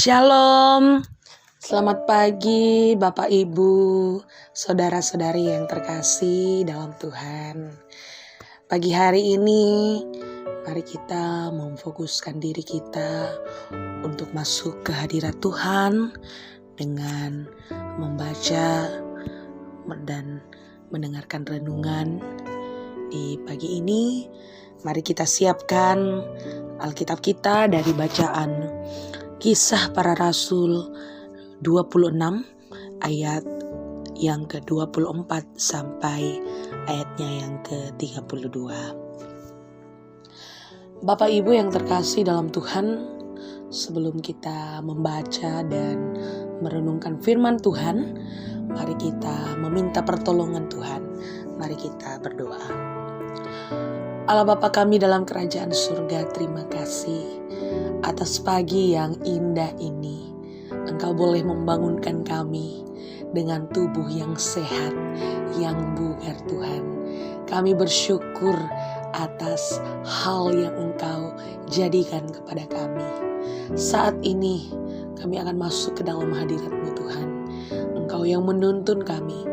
Shalom, selamat pagi Bapak Ibu, saudara-saudari yang terkasih dalam Tuhan. Pagi hari ini, mari kita memfokuskan diri kita untuk masuk ke hadirat Tuhan dengan membaca dan mendengarkan renungan di pagi ini. Mari kita siapkan Alkitab kita dari bacaan Kisah Para Rasul 26 ayat yang ke-24 sampai ayatnya yang ke-32. Bapak Ibu yang terkasih dalam Tuhan, sebelum kita membaca dan merenungkan firman Tuhan, mari kita meminta pertolongan Tuhan. Mari kita berdoa. Allah Bapa kami dalam kerajaan surga, terima kasih atas pagi yang indah ini. Engkau boleh membangunkan kami dengan tubuh yang sehat, yang bugar Tuhan. Kami bersyukur atas hal yang Engkau jadikan kepada kami. Saat ini kami akan masuk ke dalam hadirat-Mu Tuhan. Engkau yang menuntun kami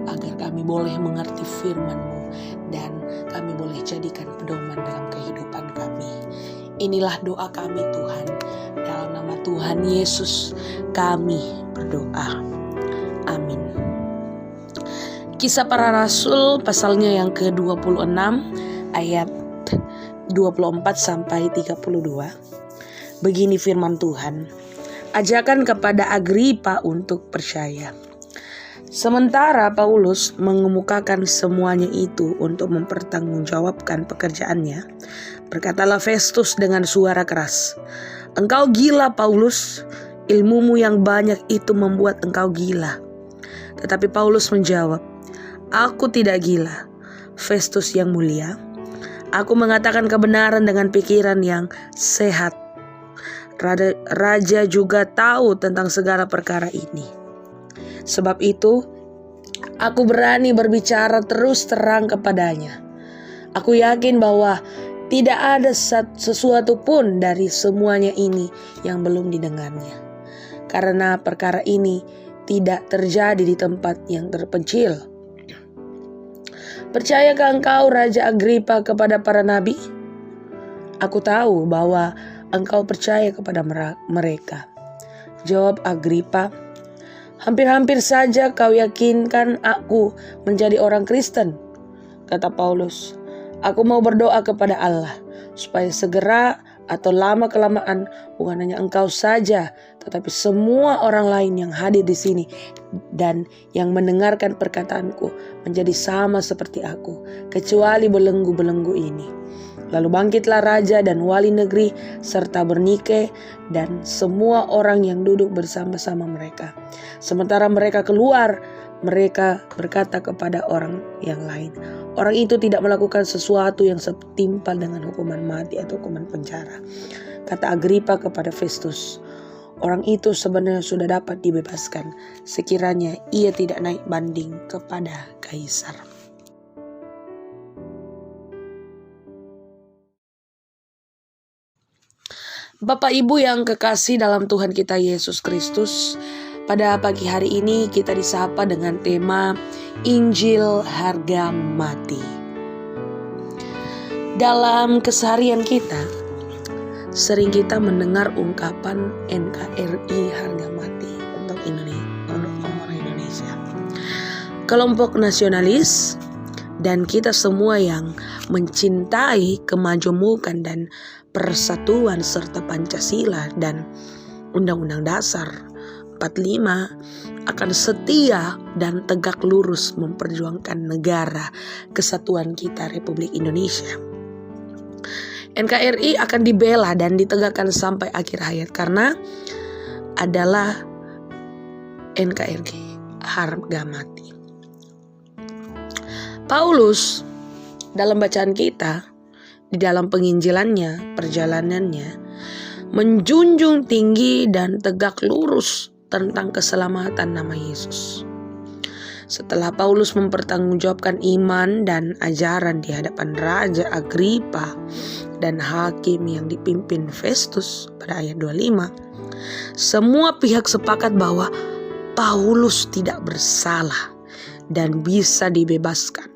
agar kami boleh mengerti firman-Mu dan kami boleh jadikan pedoman dalam kehidupan kami. Inilah doa kami Tuhan, dalam nama Tuhan Yesus kami berdoa. Amin. Kisah Para Rasul pasalnya yang ke-26 ayat 24 sampai 32. Begini firman Tuhan. Ajakan kepada Agripa untuk percaya. Sementara Paulus mengemukakan semuanya itu untuk mempertanggungjawabkan pekerjaannya, berkatalah Festus dengan suara keras, "Engkau gila Paulus, ilmumu yang banyak itu membuat engkau gila." Tetapi Paulus menjawab, "Aku tidak gila, Festus yang mulia. Aku mengatakan kebenaran dengan pikiran yang sehat. Raja juga tahu tentang segala perkara ini. Sebab itu, aku berani berbicara terus terang kepadanya. Aku yakin bahwa tidak ada sesuatu pun dari semuanya ini yang belum didengarnya. Karena perkara ini tidak terjadi di tempat yang terpencil. Percayakah engkau, Raja Agripa, kepada para nabi? Aku tahu bahwa engkau percaya kepada mereka." Jawab Agripa, "Hampir-hampir saja kau yakinkan aku menjadi orang Kristen." Kata Paulus, "Aku mau berdoa kepada Allah supaya segera atau lama-kelamaan bukan hanya engkau saja, tetapi semua orang lain yang hadir di sini dan yang mendengarkan perkataanku menjadi sama seperti aku, kecuali belenggu-belenggu ini." Lalu bangkitlah raja dan wali negeri serta Bernike dan semua orang yang duduk bersama-sama mereka. Sementara mereka keluar, mereka berkata kepada orang yang lain, "Orang itu tidak melakukan sesuatu yang setimpal dengan hukuman mati atau hukuman penjara." Kata Agripa kepada Festus, "Orang itu sebenarnya sudah dapat dibebaskan sekiranya ia tidak naik banding kepada Kaisar." Bapak Ibu yang kekasih dalam Tuhan kita Yesus Kristus, pada pagi hari ini kita disapa dengan tema Injil Harga Mati. Dalam keseharian kita, sering kita mendengar ungkapan NKRI harga mati untuk orang Indonesia. Kelompok nasionalis dan kita semua yang mencintai kemajemukan dan persatuan serta Pancasila dan Undang-Undang Dasar 45 akan setia dan tegak lurus memperjuangkan negara kesatuan kita Republik Indonesia. NKRI akan dibela dan ditegakkan sampai akhir hayat karena adalah NKRI harga mati. Paulus dalam bacaan kita di dalam penginjilannya, perjalanannya, menjunjung tinggi dan tegak lurus tentang keselamatan nama Yesus. Setelah Paulus mempertanggungjawabkan iman dan ajaran di hadapan Raja Agripa dan hakim yang dipimpin Festus pada ayat 25, Semua pihak sepakat bahwa Paulus tidak bersalah dan bisa dibebaskan.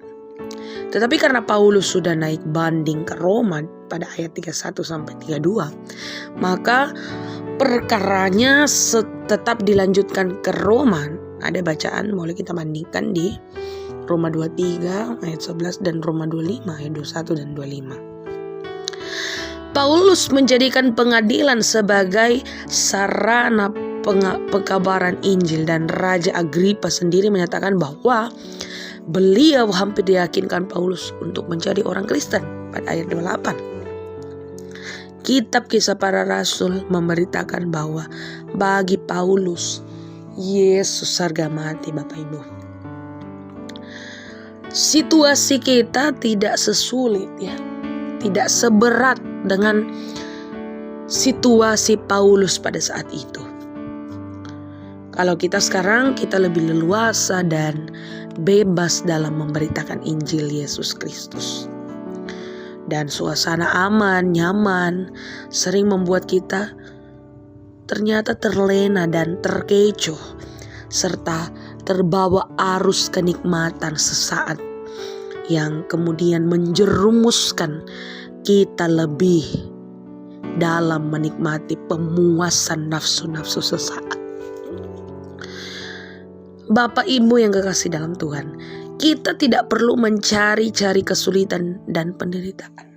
Tetapi karena Paulus sudah naik banding ke Roma pada ayat 31-32, maka perkaranya tetap dilanjutkan ke Roma. Ada bacaan boleh kita bandingkan di Roma 23 ayat 11 dan Roma 25 ayat 21 dan 25. Paulus menjadikan pengadilan sebagai sarana pekabaran Injil, dan Raja Agripa sendiri menyatakan bahwa beliau hampir diyakinkan Paulus untuk menjadi orang Kristen pada ayat 28. Kitab Kisah Para Rasul memberitakan bahwa bagi Paulus Yesus harga mati, Bapak Ibu. Situasi kita tidak sesulit tidak seberat dengan situasi Paulus pada saat itu. Kalau kita sekarang, kita lebih leluasa dan bebas dalam memberitakan Injil Yesus Kristus. Dan suasana aman, nyaman, sering membuat kita ternyata terlena dan terkecoh, serta terbawa arus kenikmatan sesaat yang kemudian menjerumuskan kita lebih dalam menikmati pemuasan nafsu-nafsu sesaat. Bapak Ibu yang kekasih dalam Tuhan, kita tidak perlu mencari-cari kesulitan dan penderitaan,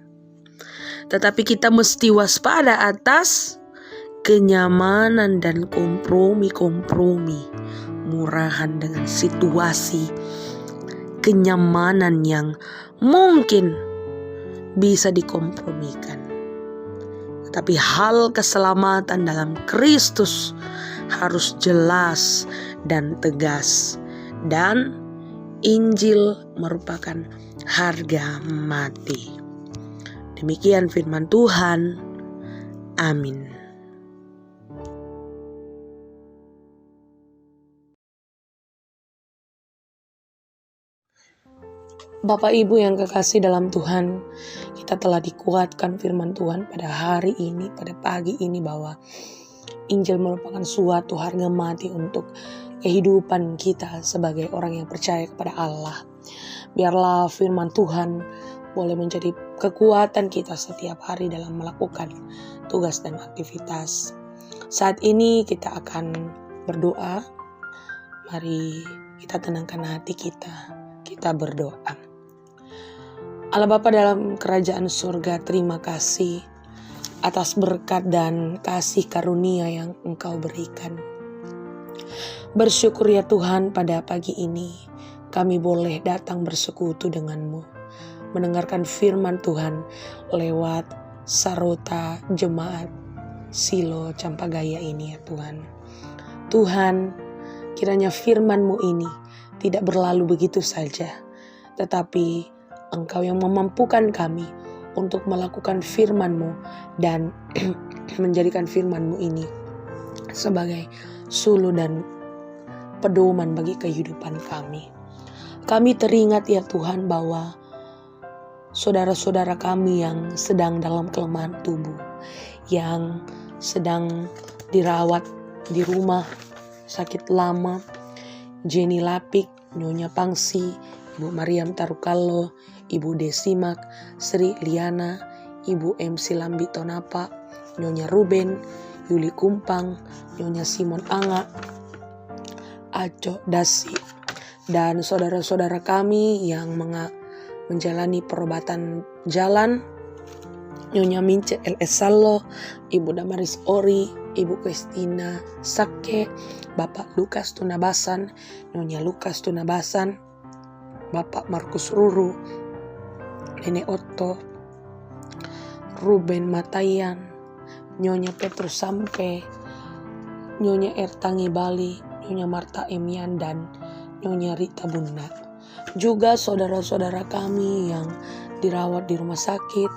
tetapi kita mesti waspada atas kenyamanan dan kompromi murahan dengan situasi kenyamanan yang mungkin bisa dikompromikan. Tetapi hal keselamatan dalam Kristus harus jelas dan tegas, dan Injil merupakan harga mati. Demikian firman Tuhan. Amin. Bapak Ibu yang kekasih dalam Tuhan, kita telah dikuatkan firman Tuhan pada hari ini, pada pagi ini, bahwa Injil merupakan suatu harga mati untuk kehidupan kita sebagai orang yang percaya kepada Allah. Biarlah firman Tuhan boleh menjadi kekuatan kita setiap hari dalam melakukan tugas dan aktivitas. Saat ini kita akan berdoa. Mari kita tenangkan hati kita. Kita berdoa. Allah Bapa dalam kerajaan surga, terima kasih atas berkat dan kasih karunia yang Engkau berikan. Bersyukur ya Tuhan, pada pagi ini kami boleh datang bersekutu denganmu, mendengarkan firman Tuhan lewat Sarota Jemaat Silo Campagaya ini ya Tuhan. Tuhan, kiranya firman-Mu ini tidak berlalu begitu saja, tetapi Engkau yang memampukan kami untuk melakukan firman-Mu dan menjadikan firman-Mu ini sebagai suluh dan pedoman bagi kehidupan kami. Kami teringat ya Tuhan bahwa saudara-saudara kami yang sedang dalam kelemahan tubuh, yang sedang dirawat di rumah sakit lama, Jenny Lapik, Nyonya Pangsi, Ibu Mariam Tarukalo, Ibu Desimak, Sri Liana, Ibu MC Lambi Tonapa, Nyonya Ruben, Yuli Kumpang, Nyonya Simon Anga, Aco Dasi, dan saudara-saudara kami yang menjalani perobatan jalan, Nyonya Mince LS Sallo, Ibu Damaris Ori, Ibu Kristina Sake, Bapak Lukas Tunabasan, Nyonya Lukas Tunabasan, Bapak Markus Ruru, Nenek Otto, Ruben Matayan, Nyonya Petrus Sampe, Nyonya Ertangi Bali, Nyonya Marta Emian, dan Nyonya Rita Bunda. Juga saudara-saudara kami yang dirawat di rumah sakit,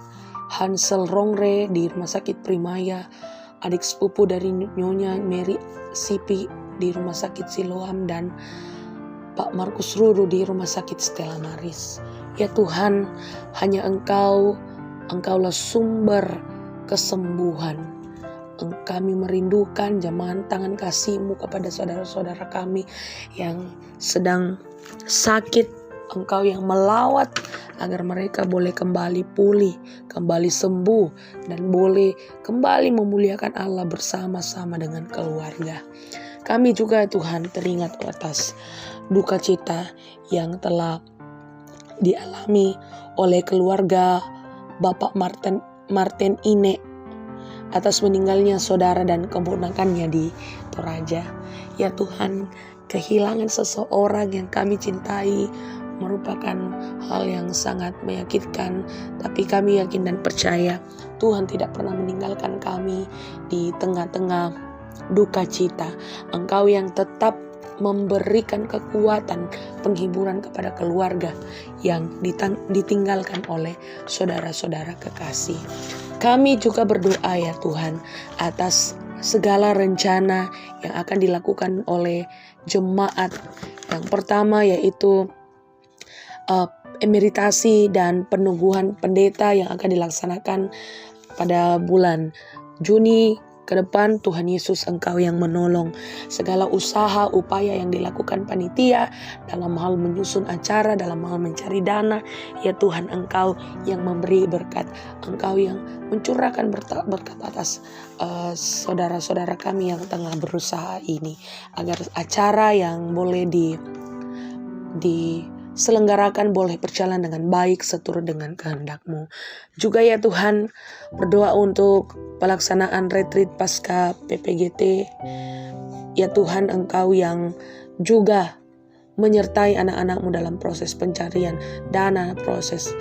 Hansel Rongre di rumah sakit Primaya, adik sepupu dari Nyonya Mary Sipi di rumah sakit Siloam, dan Pak Markus Ruru di rumah sakit Stella Maris. Ya Tuhan, hanya Engkaulah sumber kesembuhan. kami merindukan jamahan tangan kasih-Mu kepada saudara-saudara kami yang sedang sakit. Engkau yang melawat agar mereka boleh kembali pulih, kembali sembuh, dan boleh kembali memuliakan Allah bersama-sama dengan keluarga. Kami juga Tuhan teringat atas duka cita yang telah dialami oleh keluarga Bapak Martin Ine atas meninggalnya saudara dan keponakannya di Toraja. Ya Tuhan, kehilangan seseorang yang kami cintai merupakan hal yang sangat menyakitkan, tapi kami yakin dan percaya Tuhan tidak pernah meninggalkan kami di tengah-tengah duka cita. Engkau yang tetap memberikan kekuatan, penghiburan kepada keluarga yang ditinggalkan oleh saudara-saudara kekasih. Kami juga berdoa ya Tuhan atas segala rencana yang akan dilakukan oleh jemaat. Yang pertama yaitu emeritasi dan peneguhan pendeta yang akan dilaksanakan pada bulan Juni ke depan. Tuhan Yesus, Engkau yang menolong segala usaha upaya yang dilakukan panitia dalam hal menyusun acara, dalam hal mencari dana. Ya Tuhan, Engkau yang memberi berkat, Engkau yang mencurahkan berkat atas saudara-saudara kami yang tengah berusaha ini, agar acara yang boleh diselenggarakan boleh berjalan dengan baik seturut dengan kehendak-Mu. Juga ya Tuhan, berdoa untuk pelaksanaan retreat pasca PPGT. Ya Tuhan, Engkau yang juga menyertai anak-anak-Mu dalam proses pencarian dana, proses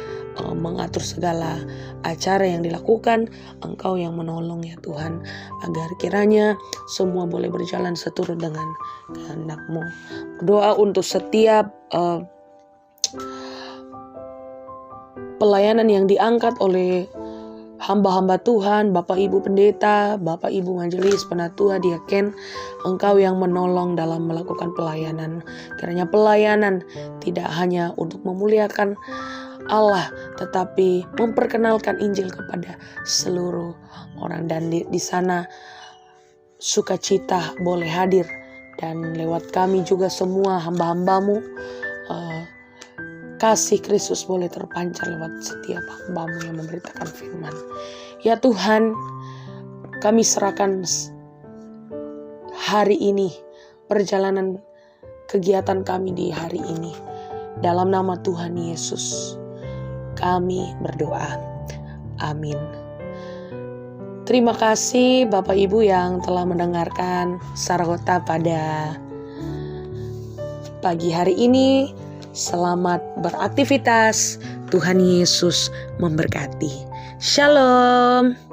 mengatur segala acara yang dilakukan. Engkau yang menolong ya Tuhan, agar kiranya semua boleh berjalan seturut dengan kehendak-Mu. Berdoa untuk setiap pelayanan yang diangkat oleh hamba-hamba Tuhan, Bapak Ibu Pendeta, Bapak Ibu Majelis, Penatua, Diaken. Engkau yang menolong dalam melakukan pelayanan. Kiranya pelayanan tidak hanya untuk memuliakan Allah, tetapi memperkenalkan Injil kepada seluruh orang. Dan di sana sukacita boleh hadir, dan lewat kami juga semua hamba-hamba-Mu, kasih Kristus boleh terpancar lewat setiap hamba-Mu yang memberitakan firman. Ya Tuhan, kami serahkan hari ini, perjalanan kegiatan kami di hari ini, dalam nama Tuhan Yesus kami berdoa. Amin. Terima kasih Bapak Ibu yang telah mendengarkan Saragota pada pagi hari ini. Selamat beraktivitas. Tuhan Yesus memberkati. Shalom.